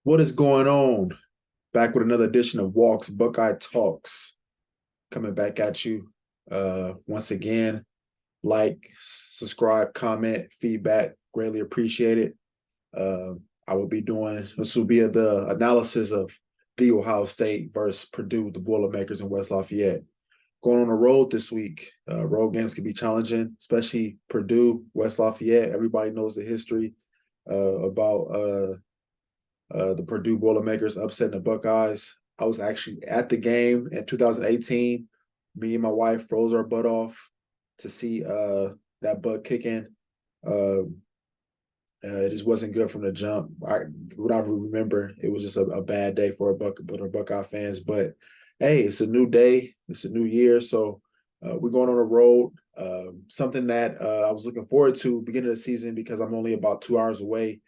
What is going on? Back with another edition of Walks Buckeye Talks. Coming back at you once again. Like, subscribe, comment, feedback. Greatly appreciated. I will be doing this will be the analysis of the Ohio State versus Purdue, the Boilermakers in West Lafayette. Going on the road this week. Road games can be challenging, especially Purdue, West Lafayette. Everybody knows the history about the Purdue Boilermakers upsetting the Buckeyes. I was actually at the game in 2018. Me and my wife froze our butt off to see that butt kicking. It just wasn't good from the jump. What I remember, it was just a bad day for Buckeye fans. But hey, it's a new day. It's a new year. So we're going on a road. Something that I was looking forward to beginning of the season because I'm only about 2 hours away.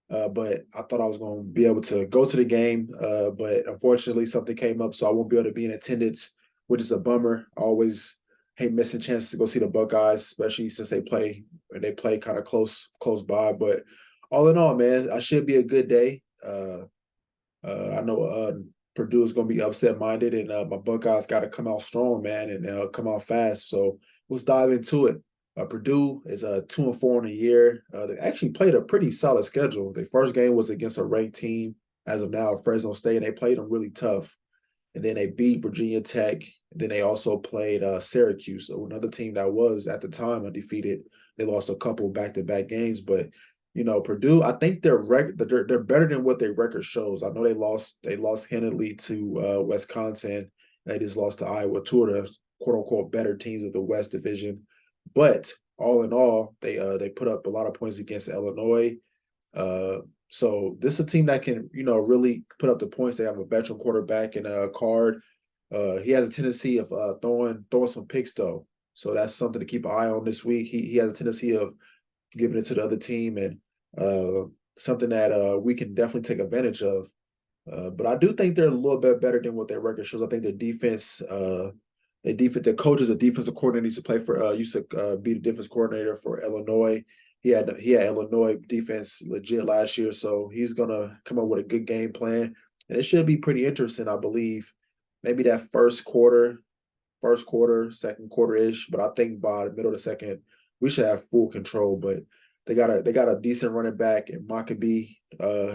But I thought I was going to be able to go to the game. But unfortunately, something came up, so I won't be able to be in attendance, which is a bummer. I always hate missing chances to go see the Buckeyes, especially since they play kind of close by. But all in all, man, I should be a good day. I know Purdue is going to be upset minded, and my Buckeyes got to come out strong, man, and come out fast. So let's dive into it. Purdue is 2-4 in a year. They actually played a pretty solid schedule. Their first game was against a ranked team as of now, Fresno State, and they played them really tough. And then they beat Virginia Tech. And then they also played Syracuse, so another team that was at the time undefeated. They lost a couple back-to-back games, but Purdue, I think they're better than what their record shows. I know they lost handedly to Wisconsin. They just lost to Iowa, two of the quote unquote better teams of the West Division. But all in all, they put up a lot of points against Illinois. So this is a team that can really put up the points. They have a veteran quarterback and a Card. He has a tendency of throwing some picks though. So that's something to keep an eye on this week. He has a tendency of giving it to the other team, and something that we can definitely take advantage of. But I do think they're a little bit better than what their record shows. I think their coach is a defensive coordinator. Used to play for used to be the defense coordinator for Illinois. He had Illinois defense legit last year, so he's gonna come up with a good game plan, and it should be pretty interesting. I believe maybe that first quarter, second quarter ish. But I think by the middle of the second, we should have full control. But they got a decent running back in Maccabee.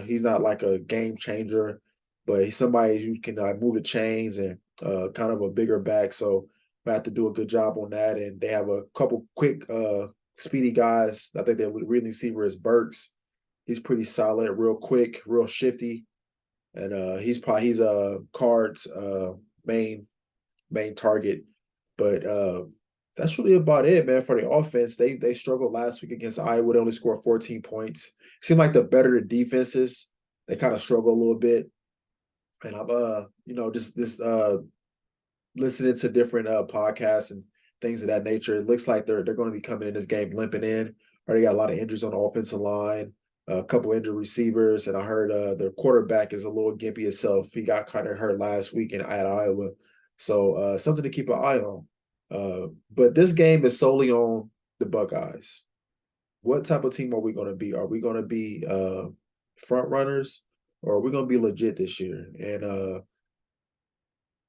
He's not like a game changer, but he's somebody who can move the chains and kind of a bigger back. So we have to do a good job on that. And they have a couple quick, speedy guys. I think the leading receiver is Burks. He's pretty solid, real quick, real shifty, and he's Card's main target. But that's really about it, man. For the offense, they struggled last week against Iowa. They only scored 14 points. It seemed like the better the defenses, they kind of struggle a little bit. And I'm just this listening to different podcasts and things of that nature. It looks like they're going to be coming in this game limping in. Already got a lot of injuries on the offensive line, a couple injured receivers, and I heard their quarterback is a little gimpy himself. He got kind of hurt last week at Iowa, so something to keep an eye on. But this game is solely on the Buckeyes. What type of team are we going to be? Are we going to be front runners, or are we going to be legit this year? And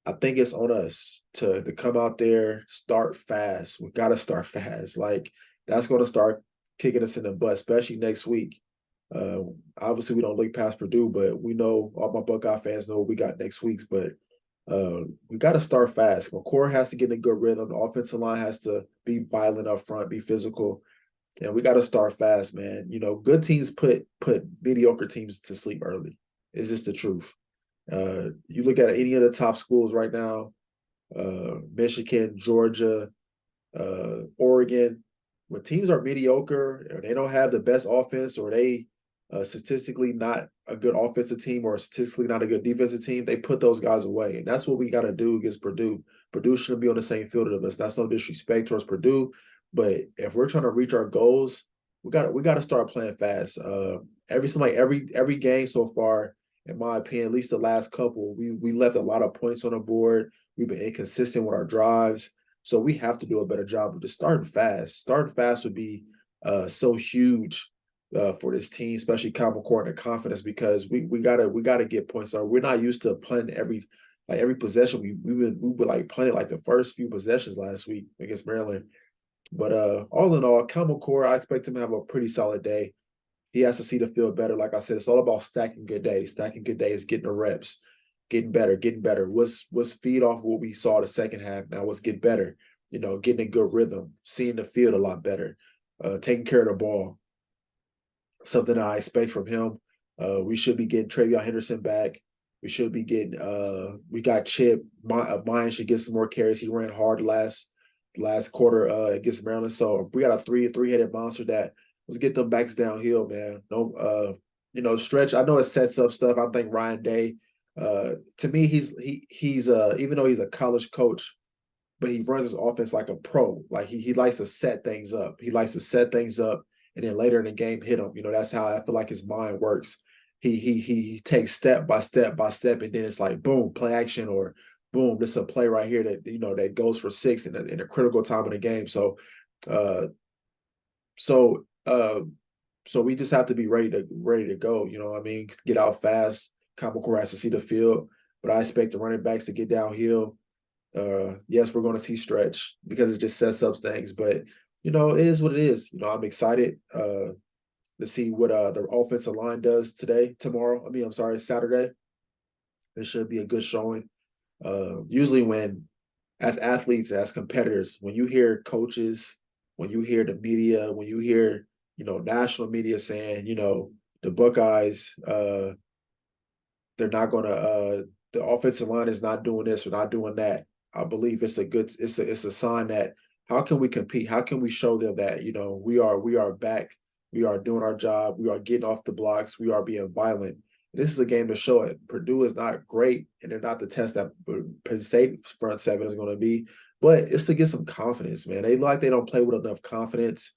I think it's on us to come out there, start fast. We got to start fast. Like that's going to start kicking us in the butt, especially next week. Obviously, we don't look past Purdue, but we know all my Buckeye fans know what we got next week's. But we got to start fast. McCord has to get in a good rhythm. The offensive line has to be violent up front, be physical, and we got to start fast, man. Good teams put mediocre teams to sleep early. It's just the truth. You look at any of the top schools right now, Michigan, Georgia, Oregon. When teams are mediocre, or they don't have the best offense, or they statistically not a good offensive team or statistically not a good defensive team, they put those guys away. And that's what we got to do against Purdue. Purdue shouldn't be on the same field as us. That's no disrespect towards Purdue, but if we're trying to reach our goals, we got to start playing fast. Every game so far, in my opinion, at least the last couple, we left a lot of points on the board. We've been inconsistent with our drives. So we have to do a better job of just starting fast. Starting fast would be so huge for this team, especially Common Core and the confidence, because we gotta get points. So we're not used to playing every possession. We were like playing like the first few possessions last week against Maryland. But all in all, Common Core, I expect him to have a pretty solid day. He has to see the field better. Like I said, it's all about stacking good days. Stacking good days, getting the reps, getting better, getting better. What's feed off what we saw the second half. Now let's get better. Getting a good rhythm, seeing the field a lot better, taking care of the ball. Something that I expect from him. We should be getting Travion Henderson back. We should be getting we got Chip. Mine should get some more carries. He ran hard last quarter against Maryland. So we got a three-headed monster that let's get them backs downhill, man. No stretch. I know it sets up stuff. I think Ryan Day, to me, he's even though he's a college coach, but he runs his offense like a pro. Like he likes to set things up. He likes to set things up and then later in the game hit them. That's how I feel like his mind works. He takes step by step by step, and then it's like boom, play action, or boom, this is a play right here that that goes for 6 in a critical time of the game. Uh, so uh, so we just have to be ready to go. I mean, get out fast. Common Core has to see the field, but I expect the running backs to get downhill. Yes, we're going to see stretch because it just sets up things, but it is what it is. I'm excited to see what the offensive line does tomorrow. I'm sorry, Saturday. It should be a good showing. Usually when, as athletes, as competitors, when you hear coaches, when you hear the media, when you hear, national media saying, the Buckeyes, they're not going to, the offensive line is not doing this or not doing that. I believe it's a sign that how can we compete? How can we show them that, we are back, we are doing our job, we are getting off the blocks, we are being violent. This is a game to show it. Purdue is not great, and they're not the test that Penn State front seven is going to be, but it's to get some confidence, man. They look like they don't play with enough confidence.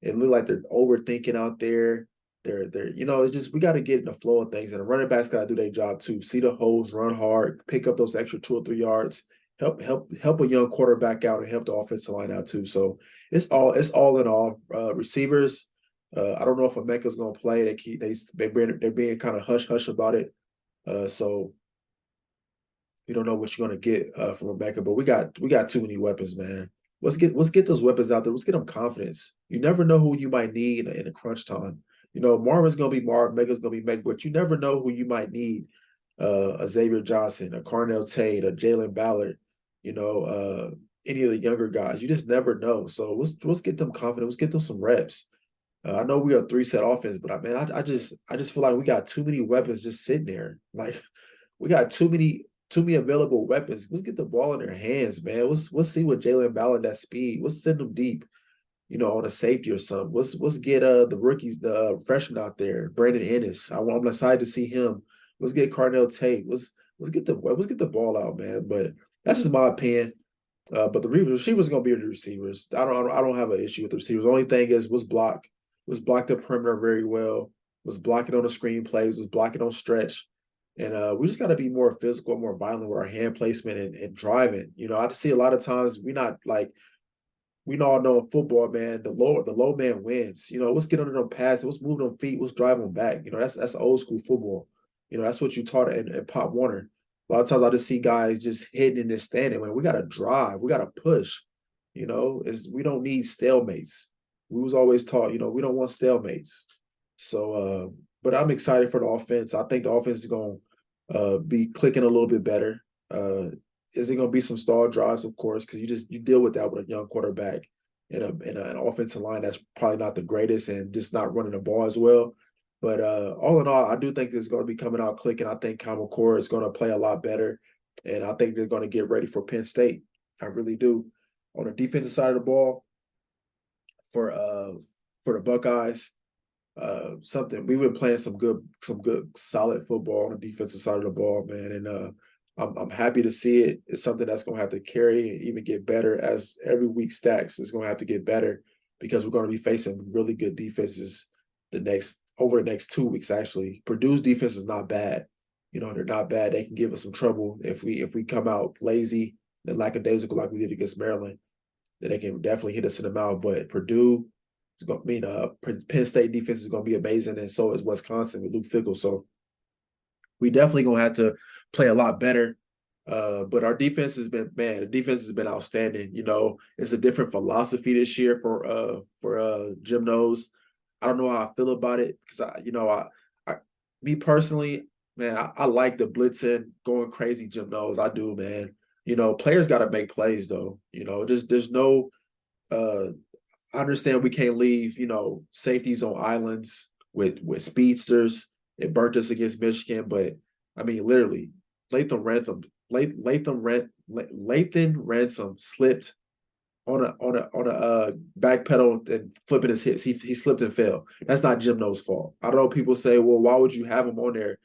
It look like they're overthinking out there. They're it's just we got to get in the flow of things, and the running backs got to do their job too. See the holes, run hard, pick up those extra 2 or 3 yards, help a young quarterback out, and help the offensive line out too. So it's all in all. Receivers, I don't know if Emeka's going to play. They're being kind of hush about it. So you don't know what you're going to get from Emeka, but we got too many weapons, man. Let's get those weapons out there. Let's get them confidence. You never know who you might need in a crunch time. Marvin's gonna be Marvin, Mega's gonna be Meg, but you never know who you might need. A Xavier Johnson, a Carnell Tate, a Jalen Ballard, any of the younger guys. You just never know. So let's get them confident. Let's get them some reps. I know we are 3-set offense, but I just feel like we got too many weapons just sitting there. Like we got too many available weapons. Let's get the ball in their hands, man. Let's see what Jalen Ballard that speed. Let's send them deep, on a safety or something. Let's get the rookies, the freshmen out there. Brandon Ennis. I'm excited to see him. Let's get Carnell Tate. Let's get the ball out, man. But that's just my opinion. But the receivers are gonna be the receivers. I don't have an issue with the receivers. The only thing is was block the perimeter very well. Was blocking on the screen plays. Was blocking on stretch. And we just got to be more physical, more violent with our hand placement and driving. I see a lot of times we not like we all know in football, man. The low man wins. Let's get under them passes. Let's move them feet. Let's drive them back. That's old school football. That's what you taught in Pop Warner. A lot of times I just see guys just hitting in this standing. Man, we got to drive. We got to push. We don't need stalemates. We was always taught, we don't want stalemates. So, but I'm excited for the offense. I think the offense is going to be clicking a little bit better. Is it going to be some stall drives, of course, because you deal with that with a young quarterback and an offensive line that's probably not the greatest and just not running the ball as well. But all in all, I do think this is going to be coming out clicking. I think Common Core is going to play a lot better, and I think they're going to get ready for Penn State. I really do. On the defensive side of the ball, for the Buckeyes, something we've been playing some good solid football on the defensive side of the ball, man, and I'm happy to see it. It's something that's going to have to carry and even get better as every week stacks. It's going to have to get better because we're going to be facing really good defenses over the next 2 weeks. Actually, Purdue's defense is not bad. They're not bad. They can give us some trouble if we come out lazy and lackadaisical like we did against Maryland. Then they can definitely hit us in the mouth. But Purdue, It's going to mean Penn State defense is going to be amazing, and so is Wisconsin with Luke Fickell. So we definitely going to have to play a lot better. But our defense has been, man, the defense has been outstanding. It's a different philosophy this year for Jim Knowles. I don't know how I feel about it because me personally, man, I like the blitzing, going crazy Jim Knowles. I do, man. Players got to make plays though. There's no I understand we can't leave, safeties on islands with speedsters. It burnt us against Michigan, but I mean, literally, Latham Ransom, Lathan Ransom slipped on a back pedal and flipping his hips. He slipped and fell. That's not Jim Knowles' fault. I know people say, well, why would you have him on there?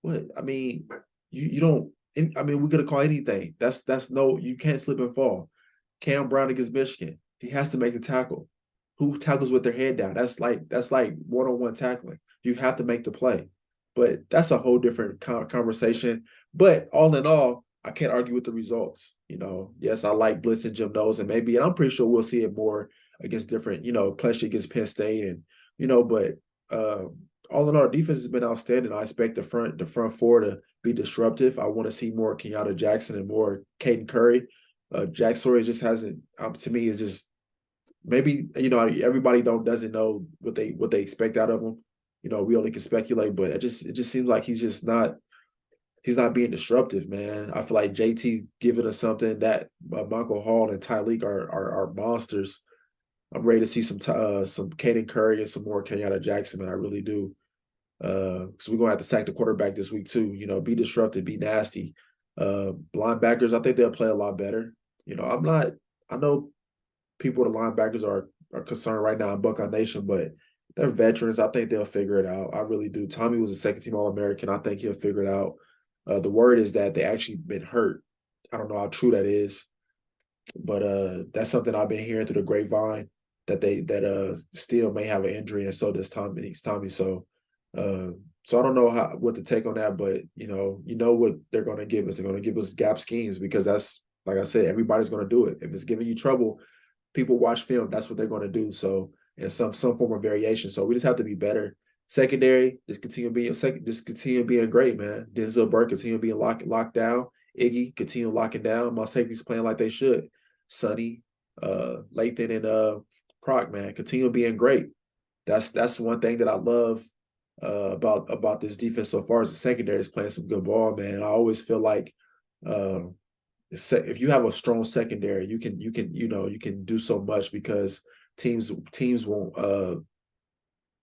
What I mean, you don't. I mean, we could have called anything. That's no. You can't slip and fall. Cam Brown against Michigan. He has to make the tackle. Who tackles with their head down? That's like one-on-one tackling. You have to make the play. But that's a whole different conversation. But all in all, I can't argue with the results. Yes, I like Blitz and Jim Knowles, and I'm pretty sure we'll see it more against different, especially against Penn State, and but all in all, our defense has been outstanding. I expect the front four to be disruptive. I want to see more Kenyatta Jackson and more Caden Curry. Jack Sawyer just hasn't, to me, is just maybe everybody doesn't know what they expect out of him. We only can speculate, but it just seems like he's not being disruptive, man. I feel like JT giving us something that Michael Hall and Tyleek are monsters. I'm ready to see some Caden Curry and some more Kenyatta Jackson, man. I really do. So we're gonna have to sack the quarterback this week too. Be disruptive, be nasty. Linebackers, I think they'll play a lot better. I know people, the linebackers are concerned right now in Buckeye Nation, but they're veterans. I think they'll figure it out. I really do. Tommy was a second-team All-American. I think he'll figure it out. The word is that they actually been hurt. I don't know how true that is, but that's something I've been hearing through the grapevine that still may have an injury, and so does Tommy. So I don't know what to take on that, but what they're going to give us. They're going to give us gap schemes because that's, like I said, everybody's going to do it. If it's giving you trouble, people watch film. That's what they're going to do. So, and some form of variation. So we just have to be better. Secondary, just continue being great, man. Denzel Burke continue being locked down. Iggy continue locking down. My safeties playing like they should. Sonny, Lathan, and Croc, man, continue being great. That's one thing that I love about this defense so far. As the secondary is playing some good ball, man. I always feel like if you have a strong secondary, you can do so much because teams won't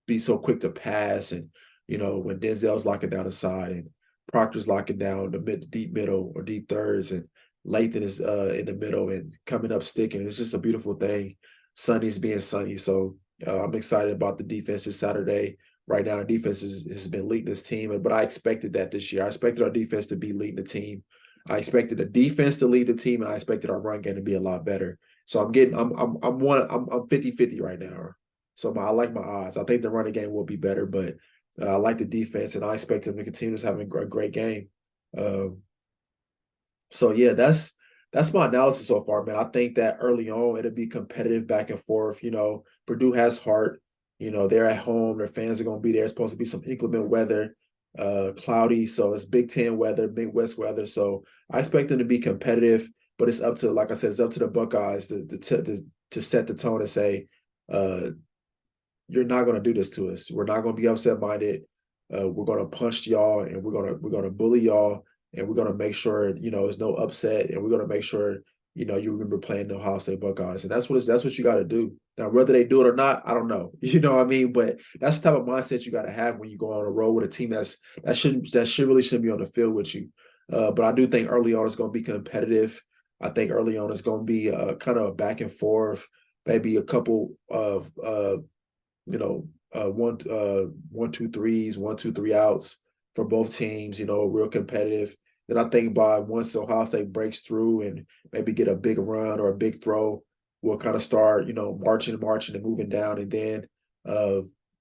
be so quick to pass, and when Denzel's locking down the side and Proctor's locking down the deep middle or deep thirds, and Lathan is in the middle and coming up sticking. It's just a beautiful thing. Sonny's being Sonny, so I'm excited about the defense this Saturday. Right now, the defense has been leading this team, but I expected that this year. I expected our defense to be leading the team. I expected the defense to lead the team, and I expected our run game to be a lot better. So I'm 50-50 right now. So I like my odds. I think the running game will be better, but I like the defense, and I expect them to continue having a great game. So yeah, that's my analysis so far, man. I think that early on it'll be competitive back and forth. Purdue has heart. They're at home. Their fans are going to be there. It's supposed to be some inclement weather, cloudy. So it's Big Ten weather, Midwest weather. So I expect them to be competitive, but it's up to, like I said, it's up to the Buckeyes to set the tone and say, you're not going to do this to us. We're not going to be upset-minded. We're going to punch y'all, and we're going to bully y'all, and we're going to make sure there's no upset, and we're going to make sure you remember playing the Ohio State Buckeyes, and that's what you got to do. Now, whether they do it or not, I don't know. You know what I mean? But that's the type of mindset you got to have when you go on a road with a team that really shouldn't be on the field with you. But I do think early on it's going to be competitive. I think early on it's going to be kind of a back and forth, maybe a couple of 1-2-3s, 1-2-3 outs for both teams. Real competitive. Then I think once Ohio State breaks through and maybe get a big run or a big throw, we'll kind of start, marching and moving down, and then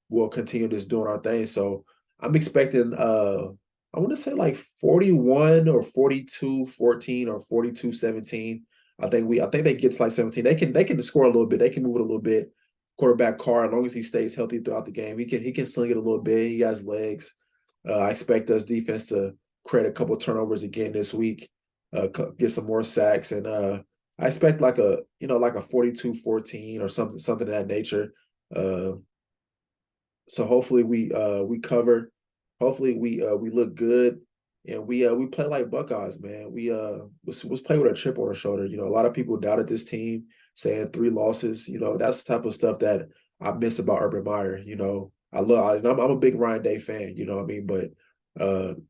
we'll continue just doing our thing. So I'm expecting, I want to say like 41 or 42-14 or 42-17. I think they get to like 17. They can score a little bit. They can move it a little bit. quarterback Carr, as long as he stays healthy throughout the game, he can sling it a little bit. He has legs. I expect us defense to create a couple turnovers again this week, get some more sacks, and I expect like a 42-14 or something of that nature. Uh, so hopefully we cover. Hopefully we look good, and we play like Buckeyes, man. We was play with a chip on our shoulder. A lot of people doubted this team, saying 3 losses. That's the type of stuff that I miss about Urban Meyer. I'm a big Ryan Day fan. You know what I mean, but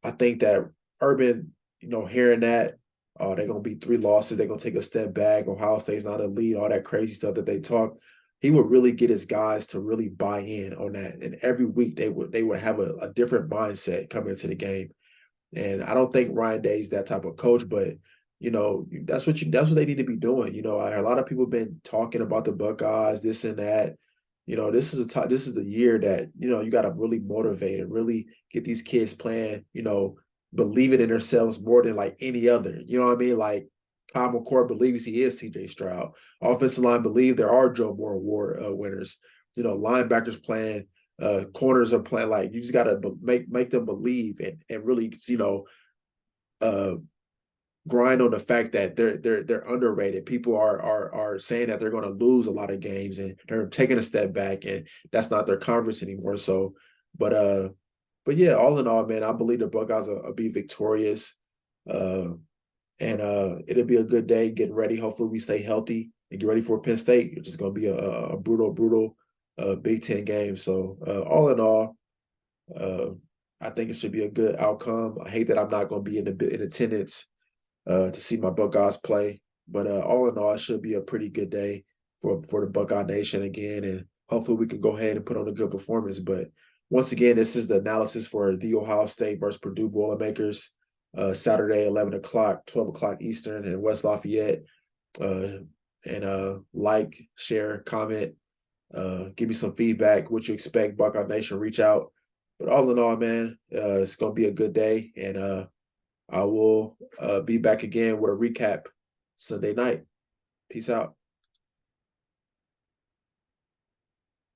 I think that Urban, hearing that. They're gonna be 3 losses. They're gonna take a step back. Ohio State's not a lead. All that crazy stuff that they talk, he would really get his guys to really buy in on that. And every week they would have a different mindset coming into the game. And I don't think Ryan Day's that type of coach, but that's what they need to be doing. A lot of people have been talking about the Buckeyes, this and that. This is the year that you got to really motivate and really get these kids playing. Believing in themselves more than like any other. You know what I mean? Like Kyle McCord believes he is T.J. Stroud. Offensive line believe there are Joe Moore Award winners. Linebackers playing, corners are playing. Like you just got to make them believe and really uh, grind on the fact that they're underrated. People are saying that they're going to lose a lot of games and they're taking a step back, and that's not their conference anymore. So, but yeah, all in all, man, I believe the Buckeyes will be victorious. Uh, and it'll be a good day getting ready. Hopefully we stay healthy and get ready for Penn State. It's just going to be a brutal Big Ten game. So all in all, uh, I think it should be a good outcome. I hate that I'm not going to be in attendance to see my Buckeyes play. But all in all, it should be a pretty good day for the Buckeye Nation again. And hopefully we can go ahead and put on a good performance. But once again, this is the analysis for the Ohio State versus Purdue Boilermakers, Saturday, 11 o'clock, 12 o'clock Eastern in West Lafayette. And like, share, comment, give me some feedback, what you expect, Buckeye Nation, reach out. But all in all, man, it's going to be a good day. And I will be back again with a recap Sunday night. Peace out.